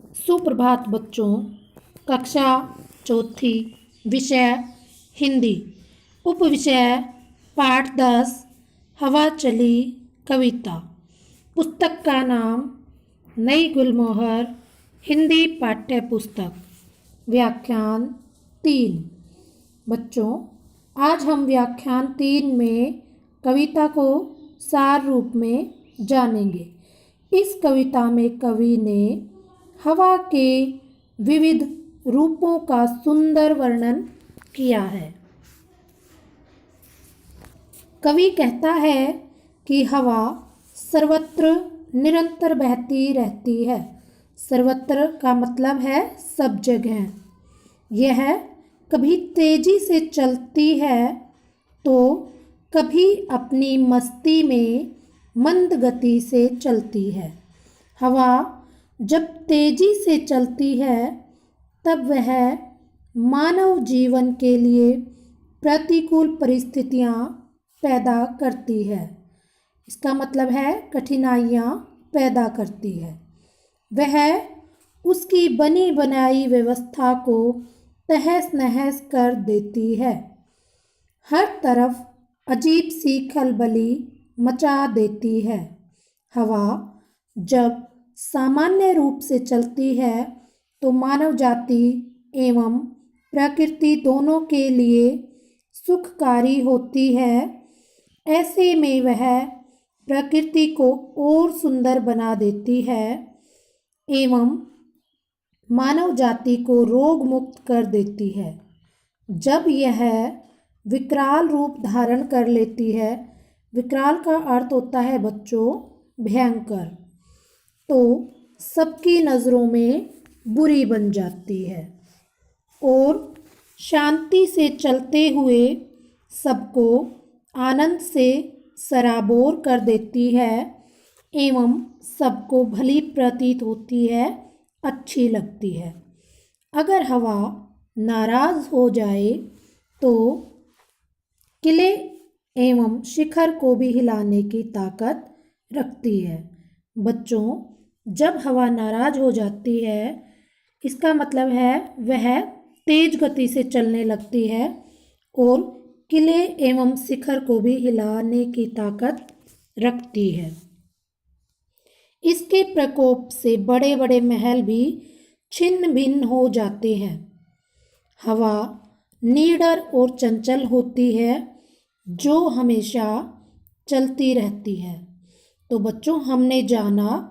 सुप्रभात बच्चों। कक्षा चौथी, विषय हिंदी, उपविषय पाठ 10, हवा चली कविता। पुस्तक का नाम नई गुलमोहर हिंदी पाठ्य पुस्तक। व्याख्यान 3। बच्चों, आज हम व्याख्यान 3 में कविता को सार रूप में जानेंगे। इस कविता में कवि ने हवा के विविध रूपों का सुंदर वर्णन किया है। कवि कहता है कि हवा सर्वत्र निरंतर बहती रहती है। सर्वत्र का मतलब है सब जगह। यह कभी तेजी से चलती है तो कभी अपनी मस्ती में मंद गति से चलती है। हवा जब तेजी से चलती है तब वह मानव जीवन के लिए प्रतिकूल परिस्थितियां पैदा करती है। इसका मतलब है कठिनाइयां पैदा करती है। वह उसकी बनी बनाई व्यवस्था को तहस नहस कर देती है। हर तरफ अजीब सी खलबली मचा देती है। हवा जब सामान्य रूप से चलती है तो मानव जाति एवं प्रकृति दोनों के लिए सुखकारी होती है। ऐसे में वह प्रकृति को और सुंदर बना देती है एवं मानव जाति को रोग मुक्त कर देती है। जब यह विकराल रूप धारण कर लेती है, विकराल का अर्थ होता है बच्चों भयंकर, तो सबकी नज़रों में बुरी बन जाती है और शांति से चलते हुए सबको आनंद से सराबोर कर देती है एवं सबको भली प्रतीत होती है, अच्छी लगती है। अगर हवा नाराज़ हो जाए तो किले एवं शिखर को भी हिलाने की ताकत रखती है। बच्चों, जब हवा नाराज़ हो जाती है इसका मतलब है वह तेज गति से चलने लगती है और किले एवं शिखर को भी हिलाने की ताकत रखती है। इसके प्रकोप से बड़े बड़े महल भी छिन्न भिन्न हो जाते हैं। हवा निडर और चंचल होती है जो हमेशा चलती रहती है। तो बच्चों, हमने जाना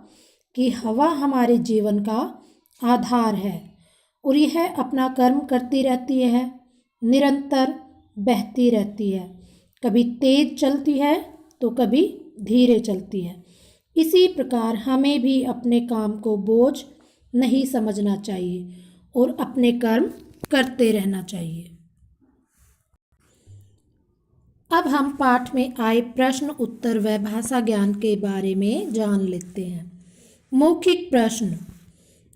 कि हवा हमारे जीवन का आधार है और यह अपना कर्म करती रहती है, निरंतर बहती रहती है। कभी तेज चलती है तो कभी धीरे चलती है। इसी प्रकार हमें भी अपने काम को बोझ नहीं समझना चाहिए और अपने कर्म करते रहना चाहिए। अब हम पाठ में आए प्रश्न उत्तर व भाषा ज्ञान के बारे में जान लेते हैं। मौखिक प्रश्न।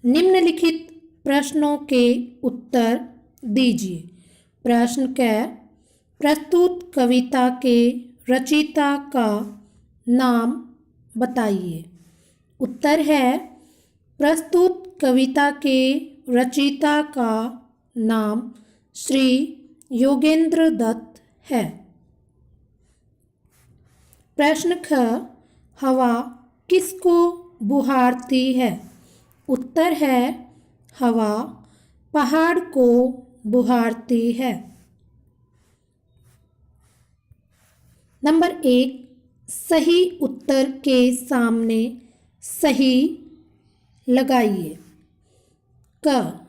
निम्नलिखित प्रश्नों के उत्तर दीजिए। प्रश्न क, प्रस्तुत कविता के रचयिता का नाम बताइए। उत्तर है प्रस्तुत कविता के रचयिता का नाम श्री योगेंद्र दत्त है। प्रश्न ख, हवा किसको बुहारती है? उत्तर है हवा पहाड़ को बुहारती है। नंबर 1, सही उत्तर के सामने सही लगाइए। क,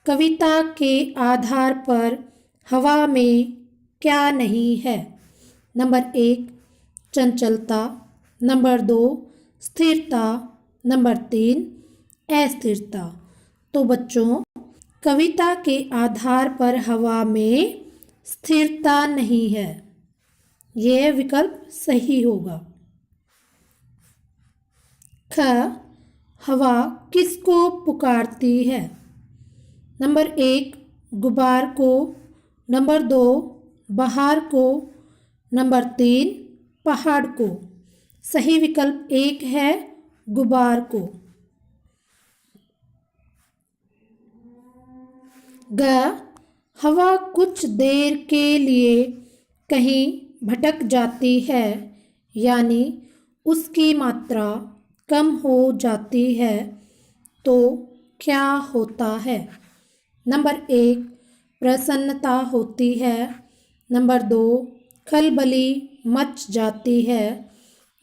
कविता के आधार पर हवा में क्या नहीं है? नंबर 1, चंचलता। नंबर 2, स्थिरता। नंबर 3, अस्थिरता। तो बच्चों, कविता के आधार पर हवा में स्थिरता नहीं है। यह विकल्प सही होगा। ख, हवा किसको पुकारती है? नंबर 1, गुबार को। नंबर 2, बहार को। नंबर 3, पहाड़ को। सही विकल्प 1 है गुबार को। ग हवा कुछ देर के लिए कहीं भटक जाती है, यानी उसकी मात्रा कम हो जाती है, तो क्या होता है? नंबर 1 प्रसन्नता होती है। नंबर 2 खलबली मच जाती है।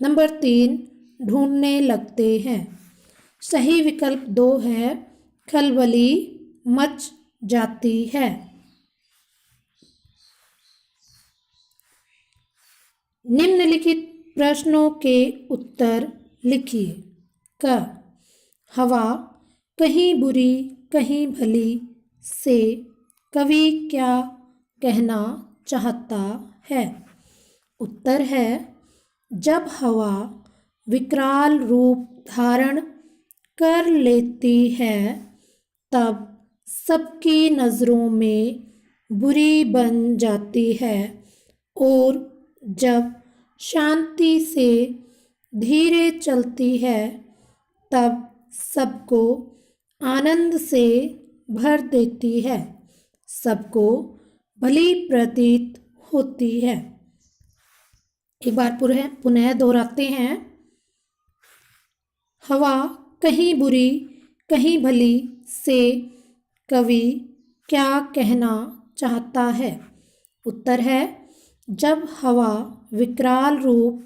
नंबर 3 ढूंढने लगते हैं। सही विकल्प 2 है, खलबली मच जाती है। निम्नलिखित प्रश्नों के उत्तर लिखिए। क हवा कहीं बुरी कहीं भली से कवि क्या कहना चाहता है? उत्तर है, जब हवा विकराल रूप धारण कर लेती है, तब सबकी नज़रों में बुरी बन जाती है, और जब शांति से धीरे चलती है, तब सबको आनंद से भर देती है, सबको भली प्रतीत होती है। एक बार पुनः दोहराते हैं। हवा कहीं बुरी कहीं भली से कवि क्या कहना चाहता है? उत्तर है, जब हवा विकराल रूप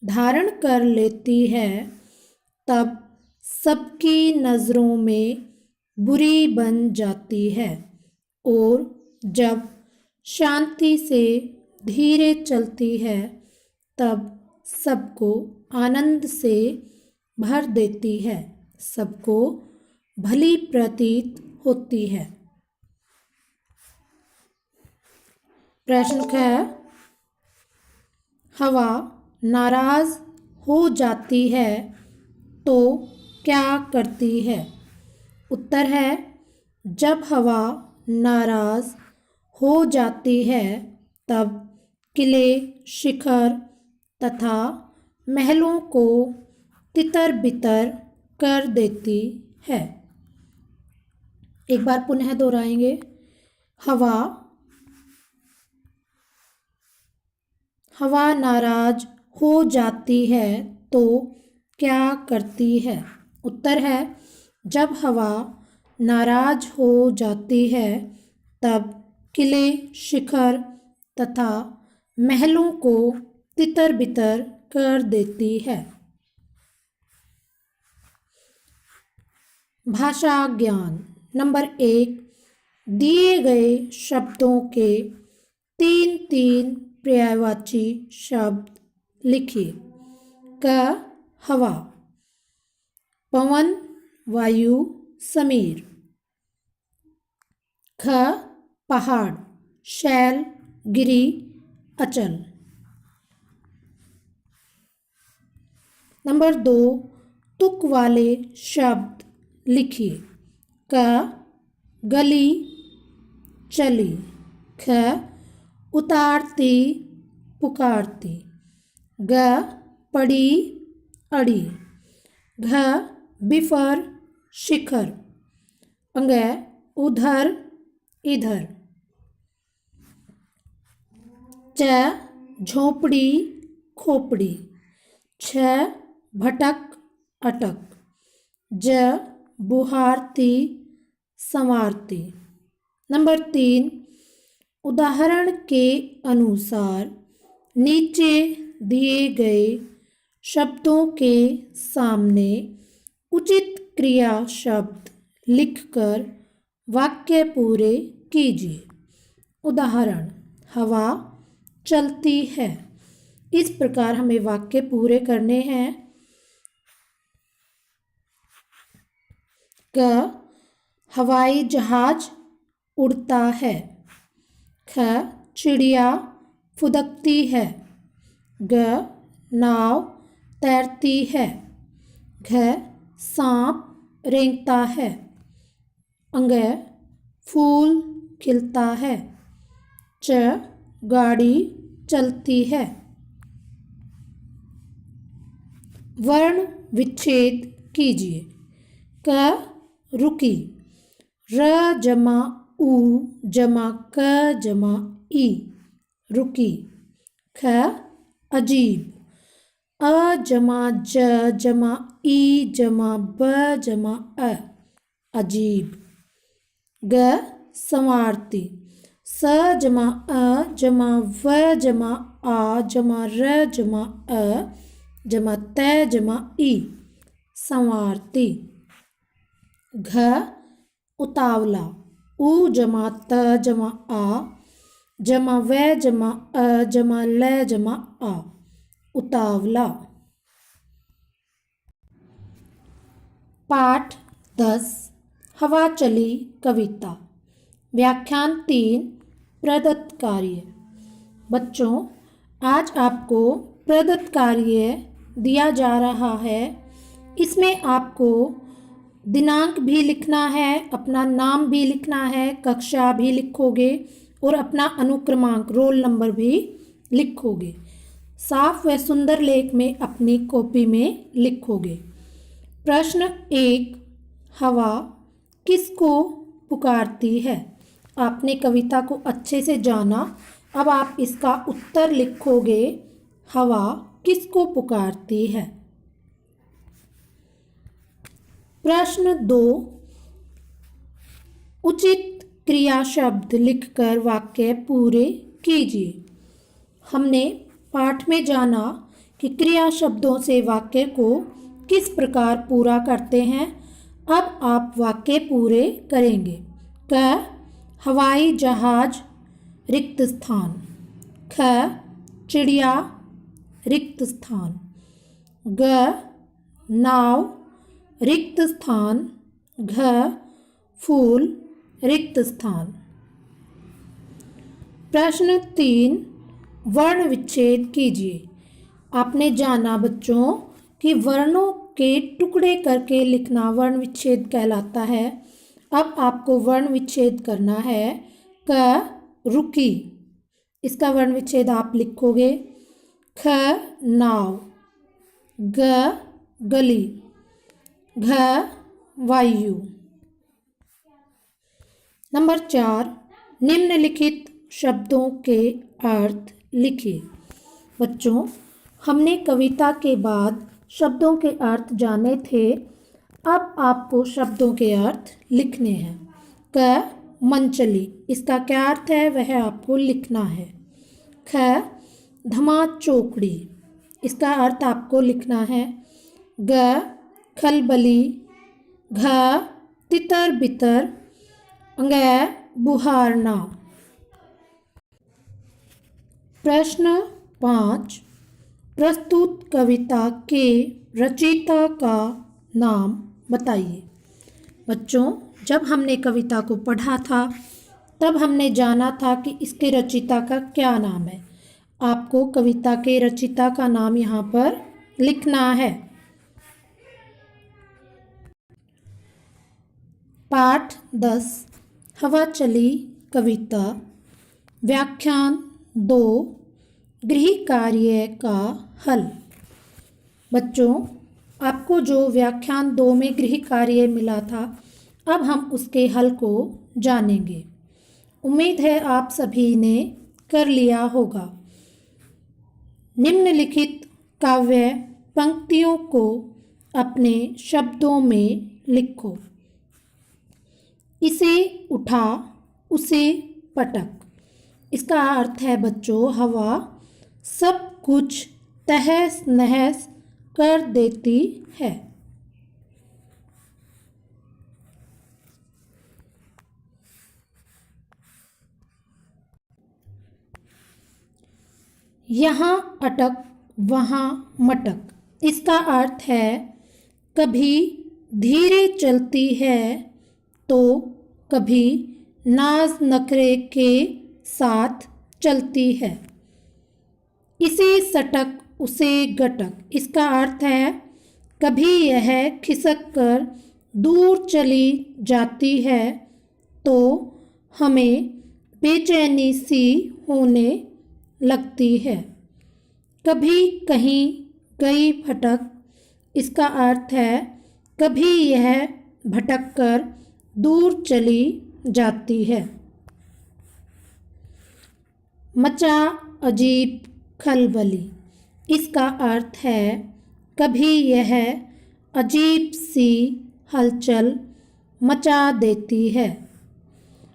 धारण कर लेती है, तब सबकी नज़रों में बुरी बन जाती है, और जब शांति से धीरे चलती है, तब सबको आनंद से भर देती है, सबको भली प्रतीत होती है। प्रश्न क हवा नाराज हो जाती है तो क्या करती है? उत्तर है, जब हवा नाराज हो जाती है, तब किले शिखर तथा महलों को तितर बितर कर देती है। एक बार पुनः दोहराएंगे। हवा नाराज हो जाती है तो क्या करती है? उत्तर है, जब हवा नाराज हो जाती है, तब किले शिखर तथा महलों को तितर बितर कर देती है। भाषा ज्ञान नंबर 1 दिए गए शब्दों के 3 पर्यायवाची शब्द लिखिए। क हवा, पवन वायु समीर। ख पहाड़, शैल गिरी अचल। नंबर 2 तुक वाले शब्द लिखिए। क गली चली। ख उतारती पुकारती। ग पड़ी अड़ी। घ बिफर शिखर। अंग उधर इधर। च झोपड़ी खोपड़ी। छ भटक अटक। ज बुहारती संवारती। नंबर 3 उदाहरण के अनुसार नीचे दिए गए शब्दों के सामने उचित क्रिया शब्द लिखकर वाक्य पूरे कीजिए। उदाहरण, हवा चलती है। इस प्रकार हमें वाक्य पूरे करने हैं। क हवाई जहाज उड़ता है। ख चिड़िया फुदकती है। ग नाव तैरती है। घ सांप रेंगता है। अंग फूल खिलता है। च गाड़ी चलती है। वर्ण विच्छेद कीजिए। क रुकी। र जमा ऊ जमा क जमा ई रुकी। ख अजीब। अ जमा ज जमा ई जमा ब जमा अ अजीब। ग संवारती। स जमा अ जमा व जमा आ जमा र जमा अ जमा त जमा ई संवारती। घ उतावला। ऊ जमा त जमा आ जमा व जमा अ जमा ल जमा आ उतावला। पाठ 10 हवा चली कविता। व्याख्यान 3 प्रदत्त कार्य। बच्चों, आज आपको प्रदत्त कार्य दिया जा रहा है। इसमें आपको दिनांक भी लिखना है, अपना नाम भी लिखना है, कक्षा भी लिखोगे और अपना अनुक्रमांक रोल नंबर भी लिखोगे। साफ व सुंदर लेख में अपनी कॉपी में लिखोगे। प्रश्न 1 हवा किसको पुकारती है? आपने कविता को अच्छे से जाना। अब आप इसका उत्तर लिखोगे। हवा किसको पुकारती है? प्रश्न 2 उचित क्रिया शब्द लिखकर वाक्य पूरे कीजिए। हमने पाठ में जाना कि क्रिया शब्दों से वाक्य को किस प्रकार पूरा करते हैं। अब आप वाक्य पूरे करेंगे। क हवाई जहाज रिक्त स्थान। ख चिड़िया रिक्त स्थान। ग नाव रिक्त स्थान। घ फूल रिक्त स्थान। प्रश्न 3 वर्ण विच्छेद कीजिए। आपने जाना बच्चों कि वर्णों के टुकड़े करके लिखना वर्ण विच्छेद कहलाता है। अब आपको वर्ण विच्छेद करना है। क रुकी, इसका वर्ण विच्छेद आप लिखोगे। ख नाव। ग गली। घ वायु। नंबर 4 निम्नलिखित शब्दों के अर्थ लिखिए। बच्चों, हमने कविता के बाद शब्दों के अर्थ जाने थे। अब आपको शब्दों के अर्थ लिखने हैं। क मनचली, इसका क्या अर्थ है वह आपको लिखना है। ख धमा चौकड़ी, इसका अर्थ आपको लिखना है। ग खलबली। घ तितर बितर। अंग बुहारना। प्रश्न 5 प्रस्तुत कविता के रचयिता का नाम बताइए। बच्चों, जब हमने कविता को पढ़ा था तब हमने जाना था कि इसके रचयिता का क्या नाम है। आपको कविता के रचयिता का नाम यहाँ पर लिखना है। पाठ 10 हवा चली कविता। व्याख्यान 2 गृह कार्य का हल। बच्चों, आपको जो व्याख्यान 2 में गृह कार्य मिला था, अब हम उसके हल को जानेंगे। उम्मीद है आप सभी ने कर लिया होगा। निम्नलिखित काव्य पंक्तियों को अपने शब्दों में लिखो। इसे उठा, उसे पटक। इसका अर्थ है बच्चों, हवा सब कुछ तहस नहस कर देती है। यहाँ अटक, वहाँ मटक। इसका अर्थ है कभी धीरे चलती है तो कभी नाज नखरे के साथ चलती है। इसे सटक, उसे गटक। इसका अर्थ है कभी यह खिसक कर दूर चली जाती है तो हमें बेचैनी सी होने लगती है। कभी कहीं गई भटक। इसका अर्थ है कभी यह भटक कर दूर चली जाती है। मचा अजीब खलबली, इसका अर्थ है कभी यह अजीब सी हलचल मचा देती है।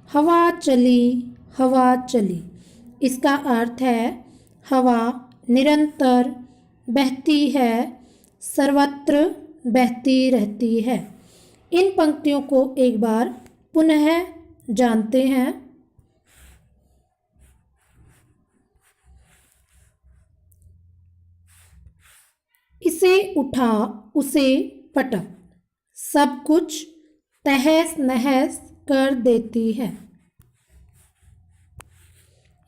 हवा चली, इसका अर्थ है हवा निरंतर बहती है, सर्वत्र बहती रहती है। इन पंक्तियों को एक बार पुनः जानते हैं। इसे उठा उसे पटक, सब कुछ तहस नहस कर देती है।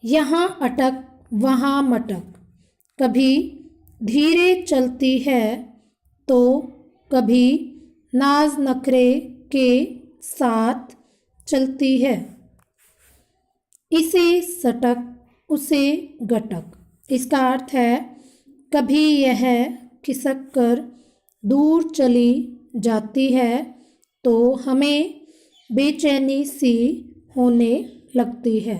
यहाँ अटक वहाँ मटक, कभी धीरे चलती है तो कभी नाज नखरे के साथ चलती है। इसे सटक उसे गटक, इसका अर्थ है कभी यह खिसक कर दूर चली जाती है तो हमें बेचैनी सी होने लगती है।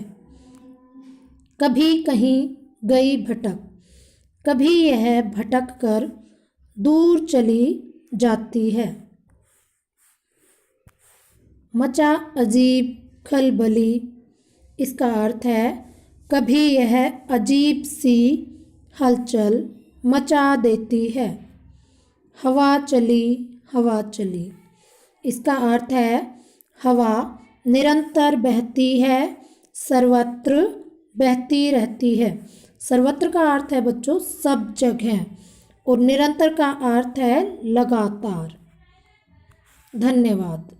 कभी कहीं गई भटक, कभी यह भटक कर दूर चली जाती है। मचा अजीब खलबली, इसका अर्थ है कभी यह अजीब सी हलचल मचा देती है। हवा चली, इसका अर्थ है हवा निरंतर बहती है, सर्वत्र बहती रहती है। सर्वत्र का अर्थ है बच्चों सब जगह, और निरंतर का अर्थ है लगातार। धन्यवाद।